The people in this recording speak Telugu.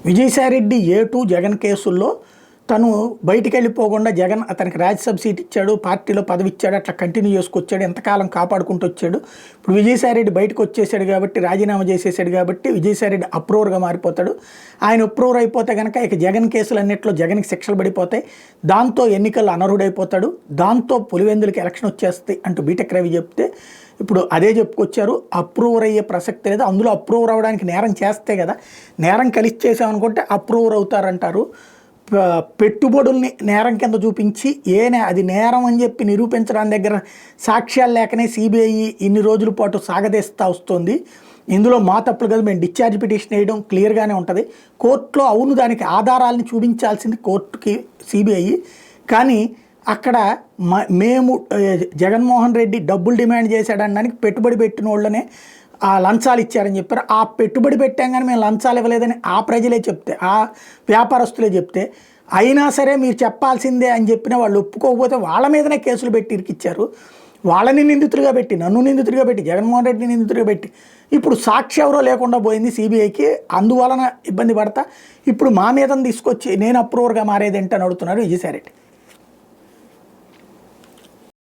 విజయసాయిరెడ్డి A2 జగన్ కేసుల్లో తను బయటికి వెళ్ళిపోకుండా జగన్ అతనికి రాజ్యసభ సీట్ ఇచ్చాడు, పార్టీలో పదవి ఇచ్చాడు, అట్లా కంటిన్యూ చేసుకొచ్చాడు, ఎంతకాలం కాపాడుకుంటూ వచ్చాడు. ఇప్పుడు విజయసాయిరెడ్డి బయటకు వచ్చేసాడు కాబట్టి, రాజీనామా చేసేసాడు కాబట్టి విజయసాయిరెడ్డి అప్రూవర్గా మారిపోతాడు. ఆయన అప్రూవర్ అయిపోతే కనుక ఇక జగన్ కేసులు అన్నింటిలో జగన్కి శిక్షలు పడిపోతాయి. దాంతో ఎన్నికల్లో అనర్హుడైపోతాడు. దాంతో పులివెందులకి ఎలక్షన్ వచ్చేస్తాయి అంటూ బీటెక్ రవి చెప్తే ఇప్పుడు అదే చెప్పుకొచ్చారు. అప్రూవర్ అయ్యే ప్రసక్తి లేదు. అందులో అప్రూవర్ అవ్వడానికి నేరం చేస్తే కదా, నేరం కలిసి చేసామనుకుంటే అప్రూవర్ అవుతారంటారు. పెట్టుబడుల్ని నేరం కింద చూపించి అది నేరం అని చెప్పి నిరూపించడానికి దగ్గర సాక్ష్యాలు లేకనే సిబిఐ ఇన్ని రోజుల పాటు సాగదీస్తూ వస్తుంది. ఇందులో మా తప్పులు కదా, మేము డిశ్చార్జ్ పిటిషన్ వేయడం క్లియర్గానే ఉంటుంది. కోర్టులో అవును దానికి ఆధారాలని చూపించాల్సింది కోర్టుకి సిబిఐ. కానీ అక్కడ మేము జగన్మోహన్ రెడ్డి డబ్బులు డిమాండ్ చేశాడనడానికి పెట్టుబడి పెట్టిన వాళ్ళనే ఆ లంచాలు ఇచ్చారని చెప్పారు. ఆ పెట్టుబడి పెట్టాం కానీ మేము లంచాలు ఇవ్వలేదని ఆ ప్రజలే చెప్తే, ఆ వ్యాపారస్తులే చెప్తే, అయినా సరే మీరు చెప్పాల్సిందే అని చెప్పిన వాళ్ళు ఒప్పుకోకపోతే వాళ్ళ మీదనే కేసులు పెట్టి ఇరికిచ్చారు. వాళ్ళని నిందితులుగా పెట్టి, నన్ను నిందితులుగా పెట్టి, జగన్మోహన్ రెడ్డిని నిందితులుగా పెట్టి ఇప్పుడు సాక్షి ఎవరో లేకుండా పోయింది సిబిఐకి. అందువలన ఇబ్బంది పడతా ఇప్పుడు మా మీదని తీసుకొచ్చి నేను అప్రూవర్గా మారేది ఏంటని అడుగుతున్నారు విజయసాయిరెడ్డి.